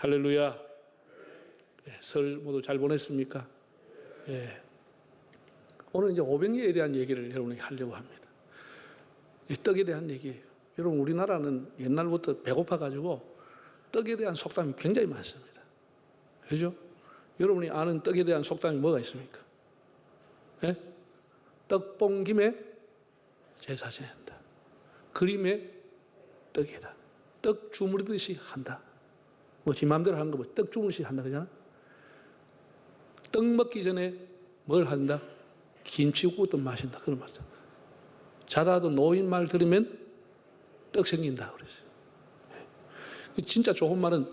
할렐루야. 예, 설 모두 잘 보냈습니까? 예. 오늘 이제 오병이에 대한 얘기를 여러분에게 하려고 합니다. 이 떡에 대한 얘기예요. 여러분, 우리나라는 옛날부터 배고파가지고 떡에 대한 속담이 굉장히 많습니다. 그죠? 여러분이 아는 떡에 대한 속담이 뭐가 있습니까? 예? 떡 본 김에 제사 지낸다. 그림에 떡이다. 떡 주무르듯이 한다. 뭐 지 마음대로 하는 거 뭐 떡 주무르듯이 한다 그러잖아. 떡 먹기 전에 뭘 한다? 김치국부터 마신다. 그런 말이죠. 자다도 노인 말 들으면 떡 생긴다 그랬어요. 진짜 좋은 말은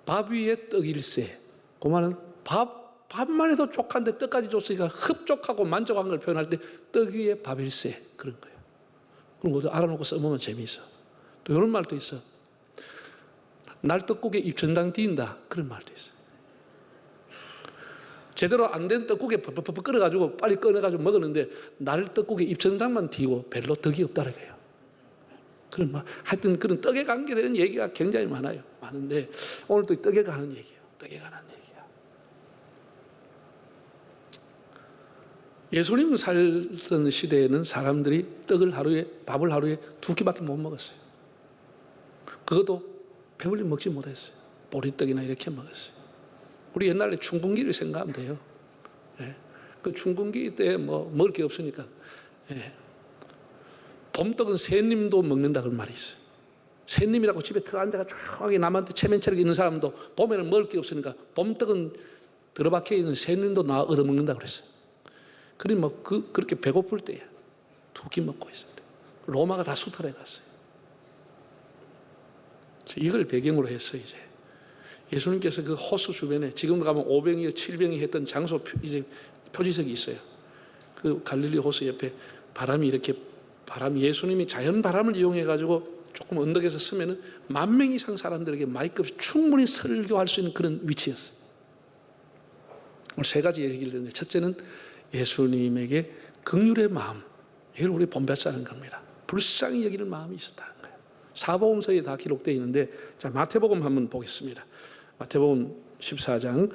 밥 위에 떡일세. 그 말은 밥만 해도 족한데 떡까지 줬으니까 흡족하고 만족한 걸 표현할 때 떡 위에 밥일세. 그런 거예요. 그런 것도 알아놓고 써보면 재미있어. 또 이런 말도 있어. 날떡국에 입천당 띄인다. 그런 말도 있어. 제대로 안 된 떡국에 퍽퍽퍽 끓여가지고 빨리 꺼내가지고 먹었는데 날떡국에 입천당만 띄고 별로 덕이 없다는 거예요. 그런 말, 하여튼 그런 떡에 관계되는 얘기가 굉장히 많아요. 많은데 오늘 또 떡에 관한 얘기예요. 떡에 관한 얘기야. 예수님 살던 시대에는 사람들이 밥을 하루에 2끼밖에 못 먹었어요. 그것도 배불리 먹지 못했어요. 보리떡이나 이렇게 먹었어요. 우리 옛날에 춘궁기를 생각하면 돼요. 예. 그 춘궁기 때 뭐 먹을 게 없으니까. 예. 봄떡은 새님도 먹는다 그런 말이 있어요. 새님이라고 집에 들어앉아가 조용하게 남한테 체면체력 있는 사람도 봄에는 먹을 게 없으니까 봄떡은 들어박혀 있는 새님도 나와 얻어먹는다 그랬어요. 그러니 뭐 그렇게 배고플 때에 2끼 먹고 있을 때 로마가 다 수탈해 갔어요. 이걸 배경으로 해서 이제 예수님께서 그 호수 주변에 지금 가면 5병이 7병이 했던 장소 이제 표지석이 있어요. 그 갈릴리 호수 옆에 예수님이 자연 바람을 이용해 가지고 조금 언덕에서 서면은 10,000명 이상 사람들에게 마이크 없이 충분히 설교할 수 있는 그런 위치였어요. 오늘 3가지 얘기를 듣는데 첫째는 예수님에게 긍휼의 마음, 이걸 우리 본받자는 겁니다. 불쌍히 여기는 마음이 있었다는 거예요. 사복음서에 다 기록되어 있는데, 자, 마태복음 한번 보겠습니다. 마태복음 14장,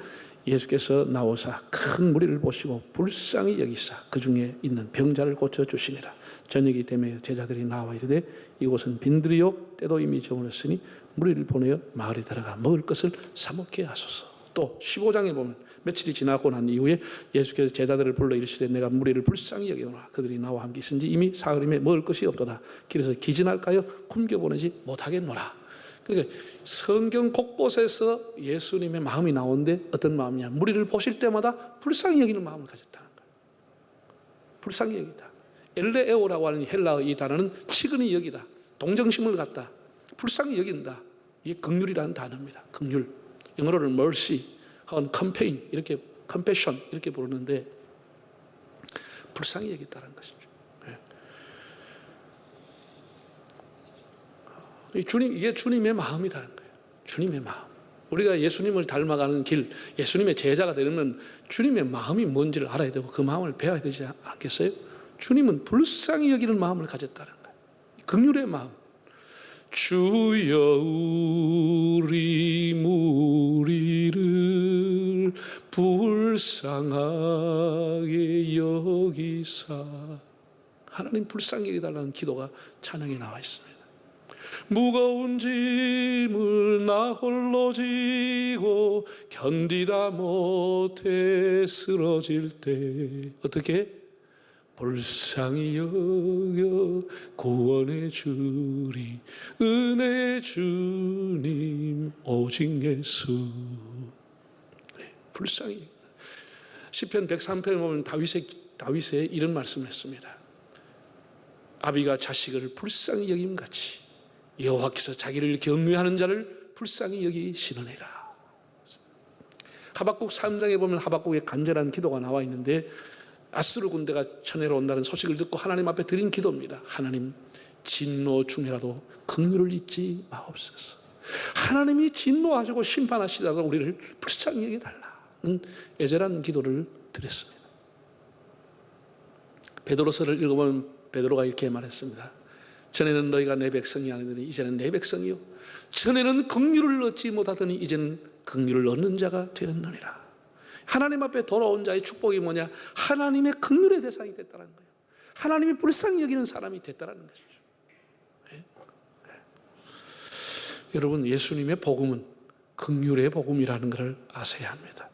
예수께서 나오사 큰 무리를 보시고 불쌍히 여기사 그 중에 있는 병자를 고쳐주시니라. 저녁이 되며 제자들이 나와 이르되 이곳은 빈들이요 때도 이미 저물었으니 무리를 보내어 마을에 들어가 먹을 것을 사 먹게 하소서. 또 15장에 보면 며칠이 지나고 난 이후에 예수께서 제자들을 불러 이르시되 내가 무리를 불쌍히 여기노라. 그들이 나와 함께 있은지 이미 사흘이며 먹을 것이 없도다. 길에서 기진할까요? 굶겨보내지 못하겠노라. 그러니까 성경 곳곳에서 예수님의 마음이 나오는데 어떤 마음이냐? 무리를 보실 때마다 불쌍히 여기는 마음을 가졌다는 거예요. 불쌍히 여기다. 엘레에오라고 하는 헬라어 이 단어는 치근히 여기다. 동정심을 갖다. 불쌍히 여긴다. 이게 긍휼이라는 단어입니다. 긍휼. 영어로는 mercy, 혹은 compassion 이렇게 compassion 이렇게 부르는데 불쌍히 여겼다는 것이죠. 이게 주님의 마음이라는 거예요. 주님의 마음. 우리가 예수님을 닮아가는 길, 예수님의 제자가 되려면 주님의 마음이 뭔지를 알아야 되고 그 마음을 배워야 되지 않겠어요? 주님은 불쌍히 여기는 마음을 가졌다는 거예요. 긍휼의 마음. 주여 우리 무리를 불쌍하게 여기사. 하나님 불쌍히 여기달라는 기도가 찬양에 나와 있습니다. 무거운 짐을 나 홀로 지고 견디다 못해 쓰러질 때 어떻게? 불쌍히 여겨 구원해 주리 은혜 주님 오직 예수. 네, 불쌍히 여긴다. 시편 103편에 보면 다윗의 이런 말씀을 했습니다. 아비가 자식을 불쌍히 여김같이 여호와께서 자기를 경외하는 자를 불쌍히 여기시느니라. 하박국 3장에 보면 하박국의 간절한 기도가 나와 있는데 아수르 군대가 천내로 온다는 소식을 듣고 하나님 앞에 드린 기도입니다. 하나님, 진노 중에라도 긍휼을 잊지 마옵소서. 하나님이 진노하시고 심판하시다가 우리를 불쌍히 여겨달라는 애절한 기도를 드렸습니다. 베드로서를 읽어보면 베드로가 이렇게 말했습니다. 전에는 너희가 내 백성이 아니더니 이제는 내 백성이요 전에는 긍휼을 얻지 못하더니 이제는 긍휼을 얻는 자가 되었느니라. 하나님 앞에 돌아온 자의 축복이 뭐냐? 하나님의 긍휼의 대상이 됐다는 거예요. 하나님이 불쌍히 여기는 사람이 됐다는 것이죠. 네? 네. 여러분, 예수님의 복음은 긍휼의 복음이라는 것을 아셔야 합니다.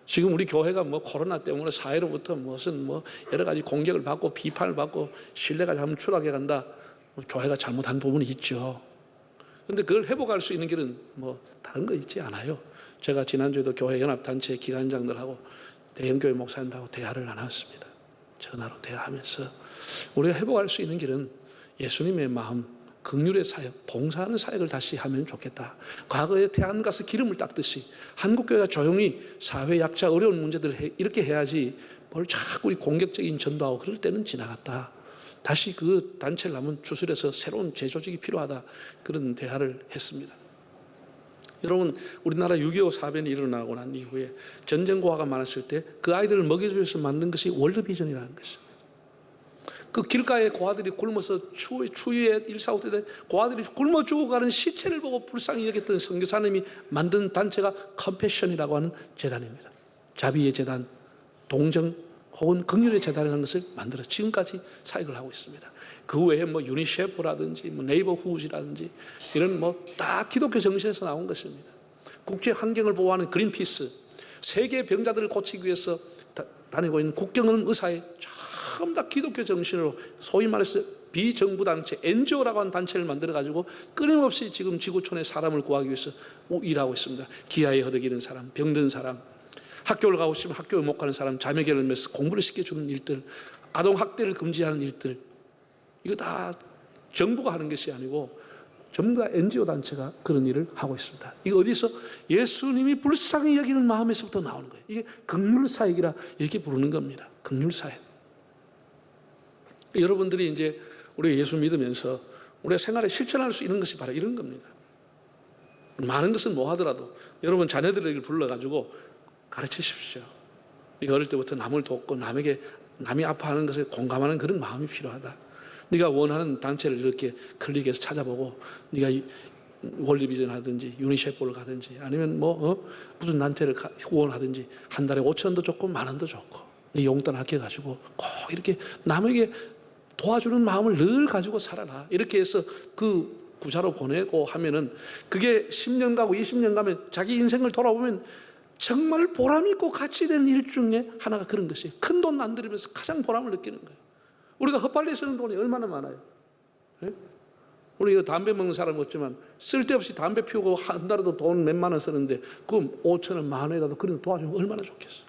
지금 우리 교회가 코로나 때문에 사회로부터 무슨 여러 가지 공격을 받고 비판을 받고 신뢰가 잘못 추락해 간다. 교회가 잘못한 부분이 있죠. 그런데 그걸 회복할 수 있는 길은 다른 거 있지 않아요. 제가 지난주에도 교회 연합단체 기관장들하고 대형교회 목사님들하고 대화를 나눴습니다. 전화로 대화하면서 우리가 회복할 수 있는 길은 예수님의 마음, 긍휼의 사역, 봉사하는 사역을 다시 하면 좋겠다. 과거에 태안 가서 기름을 닦듯이 한국교회가 조용히 사회 약자 어려운 문제들을 이렇게 해야지 뭘 자꾸 우리 공격적인 전도하고 그럴 때는 지나갔다. 다시 그 단체를 한번 추스려서 새로운 재조직이 필요하다. 그런 대화를 했습니다. 여러분, 우리나라 6.25 사변이 일어나고 난 이후에 전쟁 고아가 많았을 때 그 아이들을 먹여주기 위해서 만든 것이 월드비전이라는 것입니다. 그 길가에 고아들이 굶어서 추위에 145세 때 고아들이 굶어 죽어가는 시체를 보고 불쌍히 여겼던 선교사님이 만든 단체가 컴패션이라고 하는 재단입니다. 자비의 재단, 동정 혹은 긍휼의 재단이라는 것을 만들어 지금까지 사역을 하고 있습니다. 그 외에 유니셰프라든지 네이버후즈라든지 이런 다 기독교 정신에서 나온 것입니다. 국제 환경을 보호하는 그린피스, 세계 병자들을 고치기 위해서 다니고 있는 국경은 의사회, 전부 다 기독교 정신으로 소위 말해서 비정부 단체, NGO라고 하는 단체를 만들어가지고 끊임없이 지금 지구촌의 사람을 구하기 위해서 일하고 있습니다. 기아에 허덕이는 사람, 병든 사람, 학교를 가고 싶으면 학교에 못 가는 사람, 자매결을 맺어서 공부를 시켜주는 일들, 아동학대를 금지하는 일들, 이거 다 정부가 하는 것이 아니고 전부 다 NGO 단체가 그런 일을 하고 있습니다. 이거 어디서? 예수님이 불쌍히 여기는 마음에서부터 나오는 거예요. 이게 긍휼사역이라 이렇게 부르는 겁니다. 긍휼사역. 여러분들이 이제 우리 예수 믿으면서 우리가 생활에 실천할 수 있는 것이 바로 이런 겁니다. 많은 것은 뭐 하더라도 여러분 자녀들에게 불러가지고 가르치십시오. 네가 어릴 때부터 남을 돕고 남이 아파하는 것에 공감하는 그런 마음이 필요하다. 네가 원하는 단체를 이렇게 클릭해서 찾아보고 네가 월드비전 하든지 유니셰프를 가든지 아니면 무슨 단체를 후원하든지 한 달에 5,000원도 좋고 10,000원도 좋고 네 용돈 아껴가지고 꼭 이렇게 남에게 도와주는 마음을 늘 가지고 살아라. 이렇게 해서 그 구자로 보내고 하면은 그게 10년 가고 20년 가면 자기 인생을 돌아보면 정말 보람 있고 가치된 일 중에 하나가 그런 것이에요. 큰 돈 안 들이면서 가장 보람을 느끼는 거예요. 우리가 헛발리 쓰는 돈이 얼마나 많아요. 예? 우리 담배 먹는 사람 없지만 쓸데없이 담배 피우고 한 달에도 돈 몇만 원 쓰는데 그럼 5,000원, 10,000원이라도 그런 거 도와주면 얼마나 좋겠어.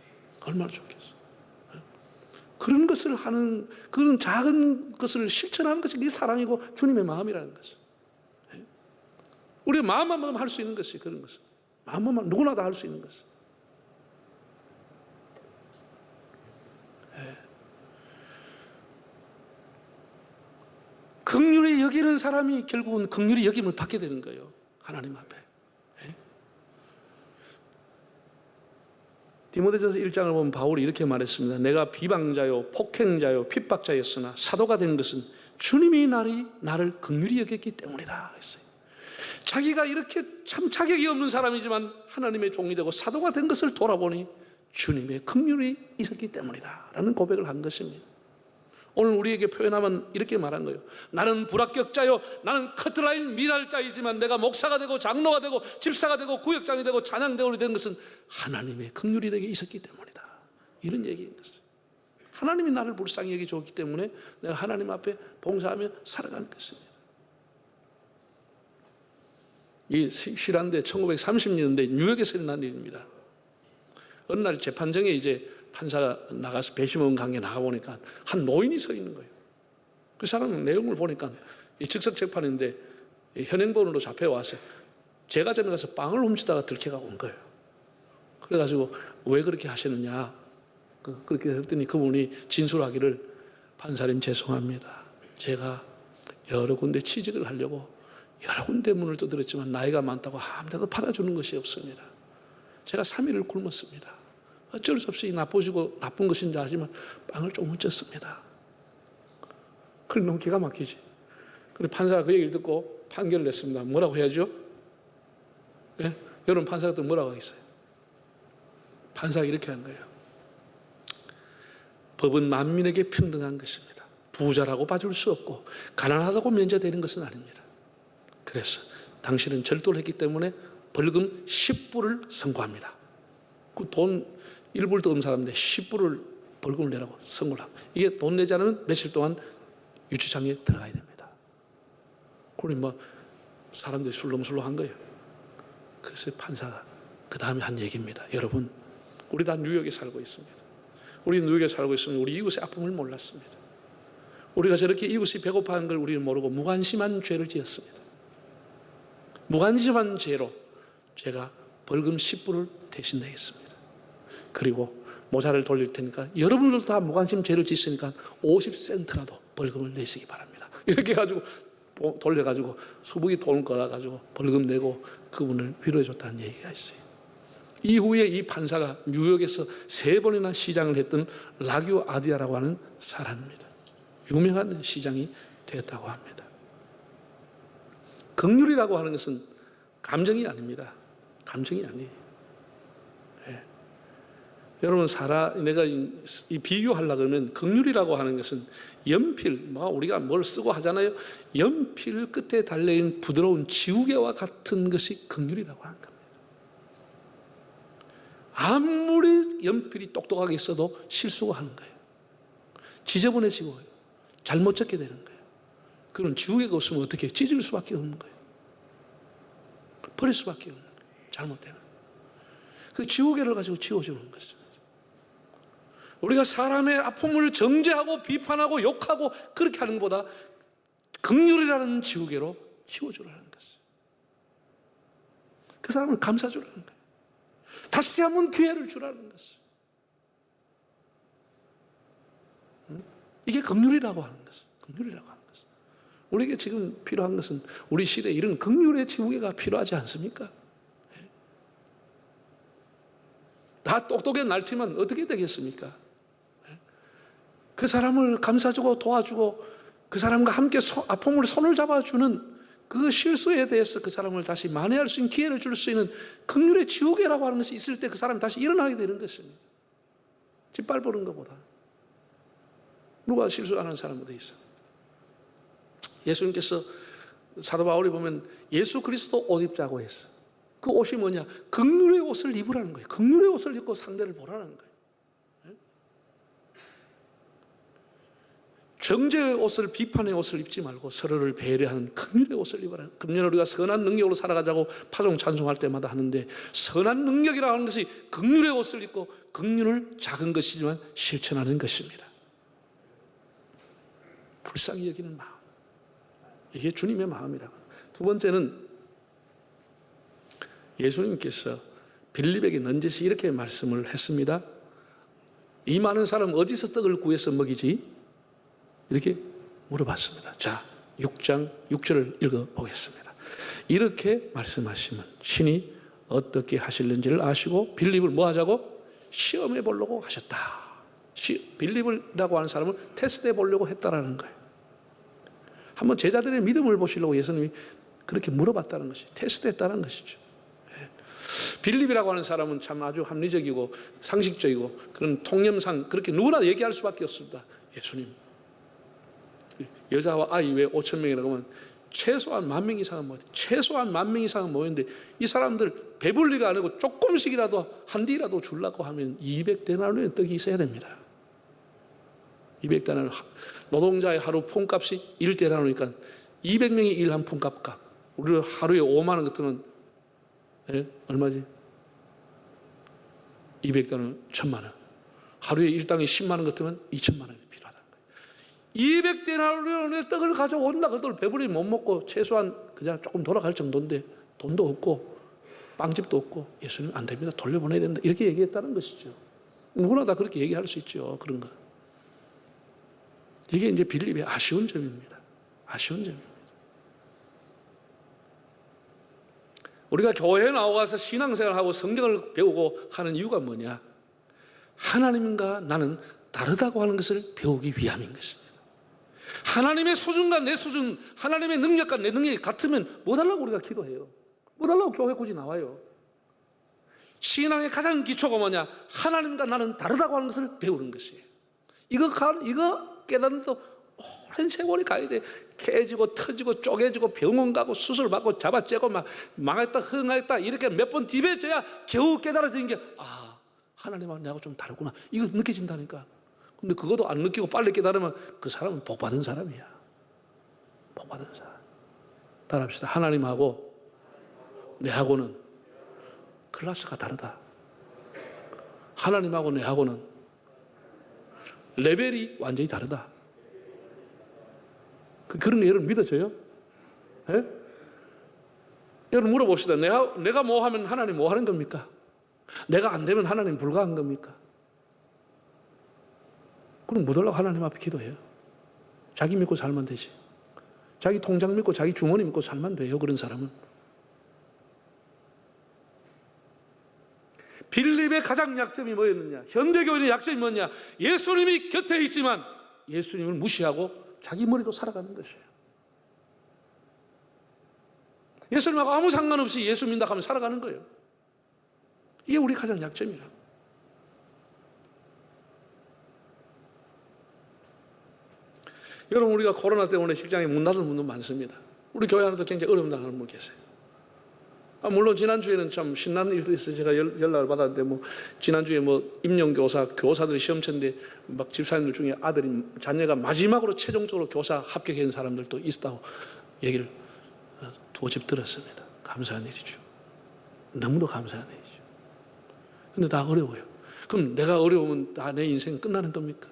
얼마나 좋겠어. 예? 그런 것을 하는, 그런 작은 것을 실천하는 것이 네 사랑이고 주님의 마음이라는 것이에요. 예? 우리가 마음만 먹으면 할 수 있는 것이 그런 것이에요. 마음만 누구나 다 할 수 있는 것이에요. 긍휼히 여기는 사람이 결국은 긍휼히 여김을 받게 되는 거예요. 하나님 앞에. 디모데전서 1장을 보면 바울이 이렇게 말했습니다. 내가 비방자요 폭행자요 핍박자였으나 사도가 된 것은 주님이 나를 긍휼히 여겼기 때문이다 했어요. 자기가 이렇게 참 자격이 없는 사람이지만 하나님의 종이 되고 사도가 된 것을 돌아보니 주님의 긍휼이 있었기 때문이다 라는 고백을 한 것입니다. 오늘 우리에게 표현하면 이렇게 말한 거예요. 나는 불합격자요, 나는 커트라인 미달자이지만 내가 목사가 되고 장로가 되고 집사가 되고 구역장이 되고 찬양대원이 된 것은 하나님의 긍휼이 내게 있었기 때문이다. 이런 얘기인 것이에요. 하나님이 나를 불쌍히 여기 줬기 때문에 내가 하나님 앞에 봉사하며 살아가는 것입니다. 이 실화인데 1930년대 뉴욕에서 일어난 일입니다. 어느 날 재판정에 이제 판사가 나가서 배심원 강에 나가보니까 한 노인이 서 있는 거예요. 그 사람은 내용을 보니까 즉석 재판인데 현행범으로 잡혀와서 제가 전에 가서 빵을 훔치다가 들켜가 온 거예요. 그래가지고 왜 그렇게 하시느냐 그렇게 했더니 그분이 진술하기를 판사님 죄송합니다. 제가 여러 군데 취직을 하려고 여러 군데 문을 두드렸지만 나이가 많다고 아무데도 받아주는 것이 없습니다. 제가 3일을 굶었습니다. 어쩔 수 없이 나쁜 것인지 아지만 빵을 좀 훔쳤습니다. 그래 너무 기가 막히지. 그래 판사가 그 얘기를 듣고 판결을 냈습니다. 뭐라고 해야죠? 예? 여러분 판사가 또 뭐라고 하겠어요? 판사가 이렇게 한 거예요. 법은 만민에게 평등한 것입니다. 부자라고 봐줄 수 없고 가난하다고 면제되는 것은 아닙니다. 그래서 당신은 절도를 했기 때문에 벌금 10불을 선고합니다. 그 돈 1불도 없는 사람인데 10불을 벌금을 내라고 선고를 하고, 이게 돈 내지 않으면 며칠 동안 유치장에 들어가야 됩니다. 그러니 뭐 사람들이 술렁술렁한 거예요. 그래서 판사가 그 다음에 한 얘기입니다. 여러분, 우리 다 뉴욕에 살고 있습니다. 우리 뉴욕에 살고 있으면 우리 이웃의 아픔을 몰랐습니다. 우리가 저렇게 이웃이 배고파하는 걸 우리는 모르고 무관심한 죄를 지었습니다. 무관심한 죄로 제가 벌금 10불을 대신 내겠습니다. 그리고 모자를 돌릴 테니까 여러분들도 다 무관심 죄를 짓으니까 50센트라도 벌금을 내시기 바랍니다. 이렇게 해가지고 돌려가지고 수북이 돈을 걷어가지고 벌금 내고 그분을 위로해 줬다는 얘기가 있어요. 이후에 이 판사가 뉴욕에서 3번이나 시장을 했던 라규 아디아라고 하는 사람입니다. 유명한 시장이 되었다고 합니다. 긍휼이라고 하는 것은 감정이 아닙니다. 감정이 아니에요. 네. 여러분, 내가 이 비유하려고 그러면 긍휼이라고 하는 것은 연필, 우리가 뭘 쓰고 하잖아요. 연필 끝에 달려있는 부드러운 지우개와 같은 것이 긍휼이라고 하는 겁니다. 아무리 연필이 똑똑하게 써도 실수가 하는 거예요. 지저분해지고 잘못 적게 되는 거예요. 그럼 지우개가 없으면 어떻게 해요? 찢을 수밖에 없는 거예요. 버릴 수밖에 없는 거예요. 잘못되면. 그 지우개를 가지고 지워주는 것입니다. 우리가 사람의 아픔을 정죄하고 비판하고 욕하고 그렇게 하는 것보다 긍휼이라는 지우개로 지워주라는 것이에요. 그 사람을 감싸주라는 거예요. 다시 한번 기회를 주라는 것이에요. 이게 긍휼이라고 하는 것이에요. 긍휼이라고 하는 것이에요. 우리에게 지금 필요한 것은 우리 시대에 이런 긍휼의 지우개가 필요하지 않습니까? 다 똑똑해 날치면 어떻게 되겠습니까? 그 사람을 감싸주고 도와주고 그 사람과 함께 아픔을 손을 잡아주는 그 실수에 대해서 그 사람을 다시 만회할 수 있는 기회를 줄 수 있는 긍휼의 지우개라고 하는 것이 있을 때 그 사람이 다시 일어나게 되는 것입니다. 짓밟는 것보다. 누가 실수 안 하는 사람 어디 있어? 예수님께서 사도 바울이 보면 예수 그리스도 옷 입자고 했어. 그 옷이 뭐냐? 긍휼의 옷을 입으라는 거예요. 긍휼의 옷을 입고 상대를 보라는 거예요. 정죄의 옷을, 비판의 옷을 입지 말고 서로를 배려하는 긍휼의 옷을 입어라. 금년 우리가 선한 능력으로 살아가자고 파종 찬송할 때마다 하는데, 선한 능력이라고 하는 것이 긍휼의 옷을 입고 긍휼을 작은 것이지만 실천하는 것입니다. 불쌍히 여기는 마음, 이게 주님의 마음이라고. 두 번째는 예수님께서 빌립에게 넌지시 이렇게 말씀을 했습니다. 이 많은 사람 어디서 떡을 구해서 먹이지? 이렇게 물어봤습니다. 자, 6장 6절을 읽어보겠습니다. 이렇게 말씀하시면 신이 어떻게 하실는지를 아시고 빌립을 뭐 하자고? 시험해 보려고 하셨다. 빌립이라고 하는 사람을 테스트해 보려고 했다라는 거예요. 한번 제자들의 믿음을 보시려고 예수님이 그렇게 물어봤다는 것이, 테스트했다는 것이죠. 빌립이라고 하는 사람은 참 아주 합리적이고 상식적이고 그런 통념상 그렇게 누구나 얘기할 수밖에 없습니다. 예수님, 여자와 아이 외 5,000명이라고 하면 최소한 10,000명 이상은 모였는데, 최소한 10,000명 이상은 모였는데 이 사람들 배불리가 아니고 조금씩이라도 한 뒤라도 주려고 하면 200데나리온의 떡이 있어야 됩니다. 200데나리온, 노동자의 하루 폰값이 1데나리온이니까 200명이 일한 폰값 값. 우리 하루에 5만 원 같으면 얼마지? 200데나리온 1,000만 원. 하루에 일당이 10만 원 같으면 2,000만 원이 필요하다는 거예요. 200데나리온의 떡을 가져온다 그래도 배불리 못 먹고 최소한 그냥 조금 돌아갈 정도인데 돈도 없고 빵집도 없고 예수님 안 됩니다. 돌려보내야 된다. 이렇게 얘기했다는 것이죠. 누구나 다 그렇게 얘기할 수 있죠. 그런 거. 이게 이제 빌립의 아쉬운 점입니다. 아쉬운 점입니다. 우리가 교회에 나와서 신앙생활하고 성경을 배우고 하는 이유가 뭐냐? 하나님과 나는 다르다고 하는 것을 배우기 위함인 것입니다. 하나님의 수준과 내 수준, 하나님의 능력과 내 능력이 같으면 뭐 달라고 우리가 기도해요? 뭐 달라고 교회 굳이 나와요? 신앙의 가장 기초가 뭐냐? 하나님과 나는 다르다고 하는 것을 배우는 것이에요. 이거 깨닫는 또 오랜 세월이 가야 돼. 깨지고 터지고 쪼개지고 병원 가고 수술 받고 잡아째고 막 망했다 흥하였다 이렇게 몇 번 디베져야 겨우 깨달아지는 게 하나님하고 내하고 좀 다르구나. 이거 느껴진다니까. 근데 그것도 안 느끼고 빨리 깨달으면 그 사람은 복받은 사람이야. 복받은 사람. 따라합시다. 하나님하고 내하고는 클래스가 다르다. 하나님하고 내하고는 레벨이 완전히 다르다. 그런 예를 믿어져요? 예? 여러분 물어봅시다. 내가 뭐 하면 하나님 뭐 하는 겁니까? 내가 안 되면 하나님 불가한 겁니까? 그럼 못 올라가 하나님 앞에 기도해요. 자기 믿고 살면 되지. 자기 통장 믿고 자기 주머니 믿고 살면 돼요. 그런 사람은. 빌립의 가장 약점이 뭐였느냐? 현대교회의 약점이 뭐냐? 예수님이 곁에 있지만 예수님을 무시하고 자기 머리로 살아가는 것이에요. 예수님하고 아무 상관없이 예수 믿는다 하면 살아가는 거예요. 이게 우리 가장 약점이라. 여러분 우리가 코로나 때문에 직장에 문 닫은 분도 많습니다. 우리 교회 안에도 굉장히 어려움 당하는 분 계세요. 물론 지난주에는 참 신나는 일도 있어요. 제가 연락을 받았는데 지난주에 임용교사, 교사들이 시험 쳤는데 막 집사님들 중에 자녀가 마지막으로 최종적으로 교사 합격한 사람들도 있다고 얘기를 두어 집 들었습니다. 감사한 일이죠. 너무도 감사한 일이죠. 근데 다 어려워요. 그럼 내가 어려우면 다 내 인생 끝나는 겁니까?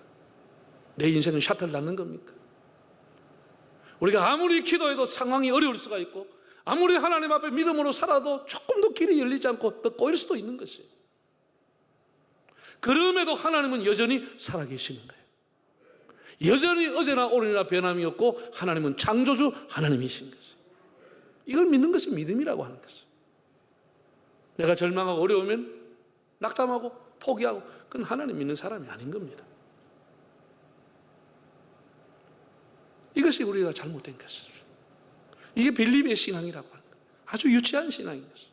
내 인생은 샤틀 닿는 겁니까? 우리가 아무리 기도해도 상황이 어려울 수가 있고 아무리 하나님 앞에 믿음으로 살아도 조금 더 길이 열리지 않고 더 꼬일 수도 있는 것이에요. 그럼에도 하나님은 여전히 살아계시는 거예요. 여전히 어제나 오늘이나 변함이 없고 하나님은 창조주 하나님이신 것이에요. 이걸 믿는 것이 믿음이라고 하는 것이에요. 내가 절망하고 어려우면 낙담하고 포기하고 그건 하나님 믿는 사람이 아닌 겁니다. 이것이 우리가 잘못된 것이죠. 이게 빌립의 신앙이라고 하는 거예요. 아주 유치한 신앙인 것이죠.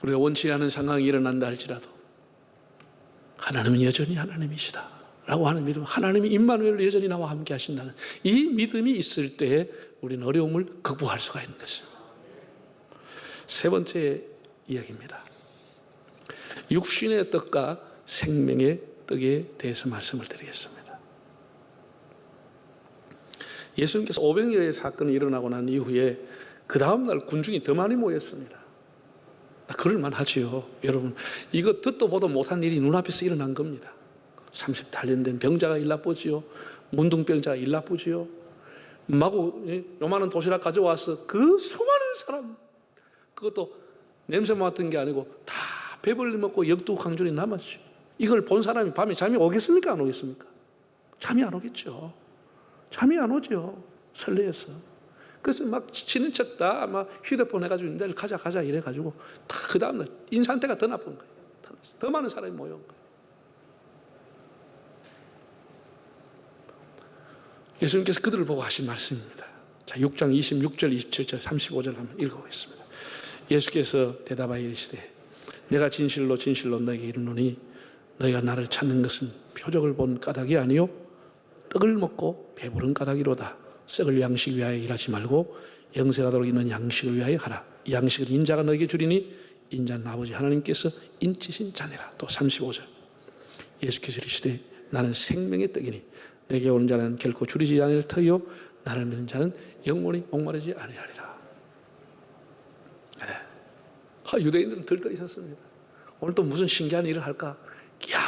우리가 원치 않은 상황이 일어난다 할지라도 하나님은 여전히 하나님이시다 라고 하는 믿음, 하나님이 임마누엘로 여전히 나와 함께 하신다는 이 믿음이 있을 때 우리는 어려움을 극복할 수가 있는 것입니다. 세 번째 이야기입니다. 육신의 떡과 생명의 떡에 대해서 말씀을 드리겠습니다. 예수님께서 500여의 사건이 일어나고 난 이후에 그 다음날 군중이 더 많이 모였습니다. 그럴만 하지요. 여러분 이거 듣도 보도 못한 일이 눈앞에서 일어난 겁니다. 30달년 된 병자가 일나쁘지요. 문둥병자가 일나쁘지요. 마구 요만한 도시락 가져와서 그 수많은 사람, 그것도 냄새 맡은 게 아니고 다 배불리 먹고 역두강존이 남았죠. 이걸 본 사람이 밤에 잠이 오겠습니까? 안 오겠습니까? 잠이 안 오겠죠. 잠이 안 오죠. 설레어서. 그래서 막 치는 척 다 막 휴대폰 해가지고 내일 가자 이래가지고 다 그 다음날 인상태가 더 나쁜 거예요. 더 많은 사람이 모여온 거예요. 예수님께서 그들을 보고 하신 말씀입니다. 자, 6장 26절, 27절, 35절 한번 읽어보겠습니다. 예수께서 대답하여 이르시되 내가 진실로 진실로 너에게 이르노니 너희가 나를 찾는 것은 표적을 본 까닭이 아니요 떡을 먹고 배부른 까닭이로다. 썩을 양식 위하여 일하지 말고 영생하도록 있는 양식을 위하여 하라. 이 양식을 인자가 너에게 주리니 인자는 아버지 하나님께서 인치신 자니라. 또 35절 예수께서 이르시되 나는 생명의 떡이니 내게 오는 자는 결코 줄이지 아니할 터이요 나를 믿는 자는 영원히 목마르지 아니하리라. 유대인들은 들떠 있었습니다. 오늘 또 무슨 신기한 일을 할까?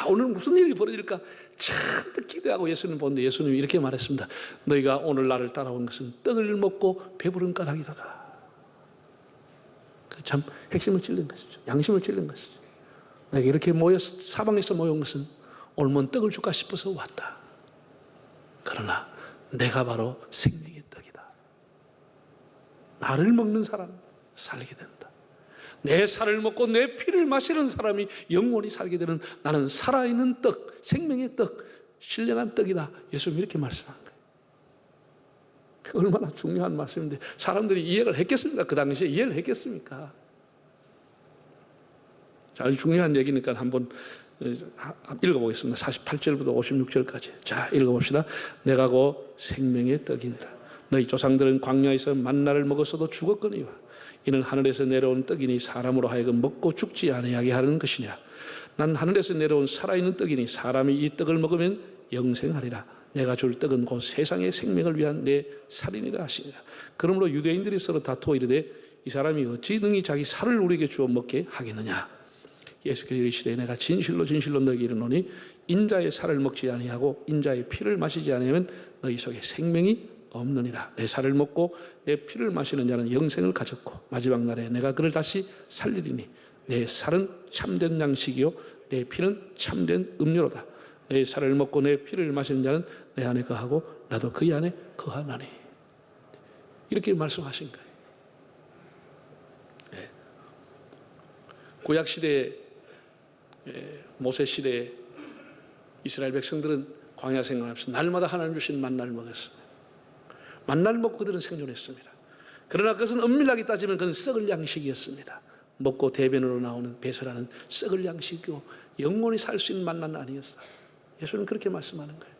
오늘 무슨 일이 벌어질까? 잔뜩 기대하고 예수님 보는데 예수님이 이렇게 말했습니다. 너희가 오늘 나를 따라온 것은 떡을 먹고 배부른 까닭이다. 참 핵심을 찔린 것이죠. 양심을 찔린 것이죠. 내가 이렇게 사방에서 모여온 것은 오늘 떡을 줄까 싶어서 왔다. 그러나 내가 바로 생명의 떡이다. 나를 먹는 사람 살게 된다. 내 살을 먹고 내 피를 마시는 사람이 영원히 살게 되는 나는 살아있는 떡, 생명의 떡, 신령한 떡이다. 예수님이 이렇게 말씀한 거예요. 얼마나 중요한 말씀인데 사람들이 이해를 했겠습니까? 그 당시에 이해를 했겠습니까? 자, 아주 중요한 얘기니까 한번 읽어보겠습니다. 48절부터 56절까지. 자, 읽어봅시다. 내가 곧 생명의 떡이니라. 너희 조상들은 광야에서 만나를 먹었어도 죽었거니와 이는 하늘에서 내려온 떡이니 사람으로 하여금 먹고 죽지 아니하게 하는 것이니라. 난 하늘에서 내려온 살아있는 떡이니 사람이 이 떡을 먹으면 영생하리라. 내가 줄 떡은 곧 세상의 생명을 위한 내 살이니라 하시니라. 그러므로 유대인들이 서로 다투어 이르되 이 사람이 어찌 능히 자기 살을 우리에게 주어 먹게 하겠느냐. 예수께서 이르시되 내가 진실로 진실로 너희에게 이르노니 인자의 살을 먹지 아니하고 인자의 피를 마시지 아니하면 너희 속에 생명이 없느니라. 내 살을 먹고 내 피를 마시는 자는 영생을 가졌고 마지막 날에 내가 그를 다시 살리리니 내 살은 참된 양식이요 내 피는 참된 음료로다. 내 살을 먹고 내 피를 마시는 자는 내 안에 거하고 나도 그의 안에 거하나니. 이렇게 말씀하신 거예요. 네. 구약 시대에 모세 시대에 이스라엘 백성들은 광야 생활하면서 날마다 하나님 주신 만나를 먹었습니다. 만나를 먹고 그들은 생존했습니다. 그러나 그것은 엄밀하게 따지면 그건 썩을 양식이었습니다. 먹고 대변으로 나오는 배설하는 썩을 양식이고 영원히 살 수 있는 만나는 아니었다. 예수는 그렇게 말씀하는 거예요.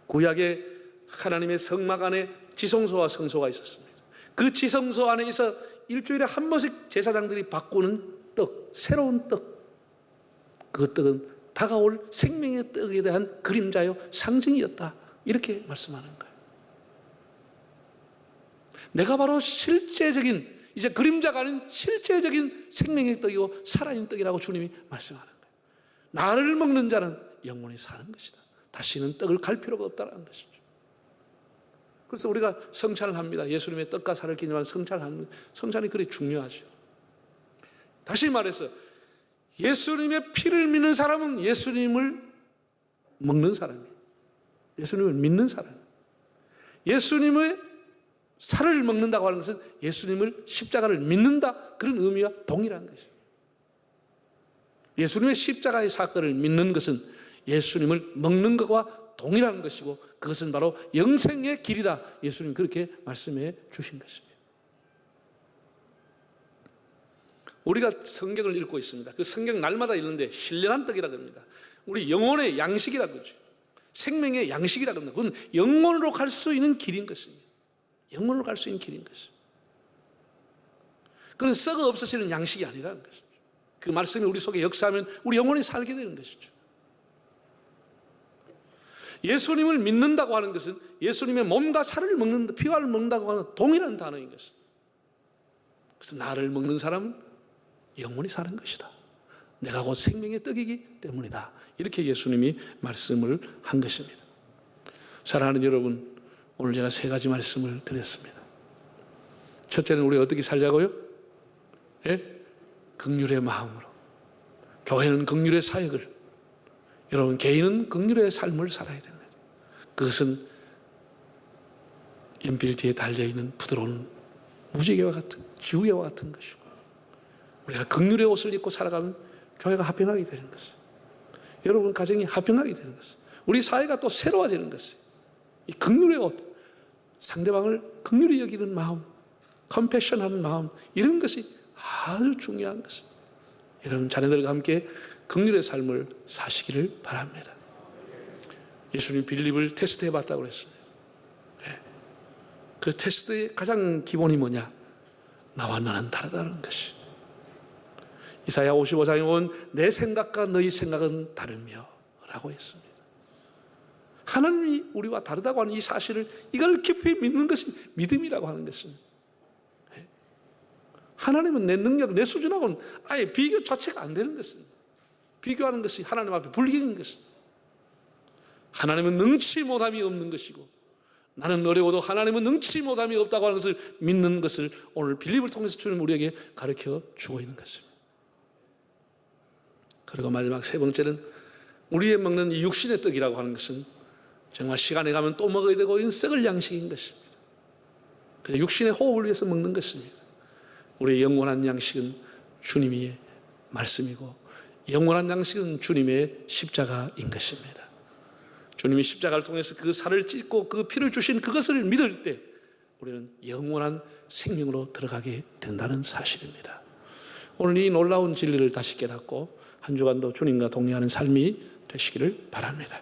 구약에 하나님의 성막 안에 지성소와 성소가 있었습니다. 그 지성소 안에서 일주일에 한 번씩 제사장들이 바꾸는 떡, 새로운 떡. 그 떡은 다가올 생명의 떡에 대한 그림자요 상징이었다. 이렇게 말씀하는 거예요. 내가 바로 실제적인, 이제 그림자가 아닌 실제적인 생명의 떡이고 살아있는 떡이라고 주님이 말씀하는 거예요. 나를 먹는 자는 영원히 사는 것이다. 다시는 떡을 갈 필요가 없다는 것이죠. 그래서 우리가 성찬을 합니다. 예수님의 떡과 살을 기념하는 성찬을 하는, 성찬이 그리 중요하죠. 다시 말해서 예수님의 피를 믿는 사람은 예수님을 먹는 사람이에요. 예수님을 믿는 사람. 예수님의 살을 먹는다고 하는 것은 예수님을 십자가를 믿는다, 그런 의미와 동일한 것이에요. 예수님의 십자가의 사건을 믿는 것은 예수님을 먹는 것과 동일한 것이고 그것은 바로 영생의 길이다. 예수님이 그렇게 말씀해 주신 것입니다. 우리가 성경을 읽고 있습니다. 그 성경 날마다 읽는데 신령한 떡이라고 합니다. 우리 영혼의 양식이라고 그러죠. 생명의 양식이라고 합니다. 그건 영혼으로 갈 수 있는 길인 것입니다. 영혼으로 갈 수 있는 길인 것입니다. 그건 썩어 없어지는 양식이 아니라는 것이죠. 그 말씀이 우리 속에 역사하면 우리 영혼이 살게 되는 것이죠. 예수님을 믿는다고 하는 것은 예수님의 몸과 살을 먹는다, 피와를 먹는다고 하는 동일한 단어인 것입니다. 그래서 나를 먹는 사람은 영원히 사는 것이다. 내가 곧 생명의 떡이기 때문이다. 이렇게 예수님이 말씀을 한 것입니다. 사랑하는 여러분, 오늘 제가 세 가지 말씀을 드렸습니다. 첫째는 우리 어떻게 살자고요? 예? 긍휼의 마음으로. 교회는 긍휼의 사역을, 여러분 개인은 긍휼의 삶을 살아야 됩니다. 그것은 연필 뒤에 달려있는 부드러운 무지개와 같은, 지우개와 같은 것이고, 우리가 긍휼의 옷을 입고 살아가면 교회가 화평하게 되는 것이에요. 여러분 가정이 화평하게 되는 것이에요. 우리 사회가 또 새로워지는 것이에요. 이 긍휼의 옷, 상대방을 긍휼히 여기는 마음, 컴패션하는 마음, 이런 것이 아주 중요한 것입니다. 여러분 자녀들과 함께 긍휼의 삶을 사시기를 바랍니다. 예수님 빌립을 테스트해 봤다고 그랬어요. 그 테스트의 가장 기본이 뭐냐? 나와 너는 다르다는 것이. 이사야 55장에 보면 내 생각과 너희 생각은 다르며 라고 했습니다. 하나님이 우리와 다르다고 하는 이 사실을, 이걸 깊이 믿는 것이 믿음이라고 하는 것입니다. 하나님은 내 능력, 내 수준하고는 아예 비교 자체가 안 되는 것입니다. 비교하는 것이 하나님 앞에 불경인 것입니다. 하나님은 능치 못함이 없는 것이고 나는 어려워도 하나님은 능치 못함이 없다고 하는 것을 믿는 것을 오늘 빌립을 통해서 주님 우리에게 가르쳐 주고 있는 것입니다. 그리고 마지막 세 번째는 우리의 먹는 이 육신의 떡이라고 하는 것은 정말 시간이 가면 또 먹어야 되고 이건 썩을 양식인 것입니다. 그래서 육신의 호흡을 위해서 먹는 것입니다. 우리의 영원한 양식은 주님의 말씀이고 영원한 양식은 주님의 십자가인 것입니다. 주님이 십자가를 통해서 그 살을 찢고 그 피를 주신 그것을 믿을 때 우리는 영원한 생명으로 들어가게 된다는 사실입니다. 오늘 이 놀라운 진리를 다시 깨닫고 한 주간도 주님과 동행하는 삶이 되시기를 바랍니다.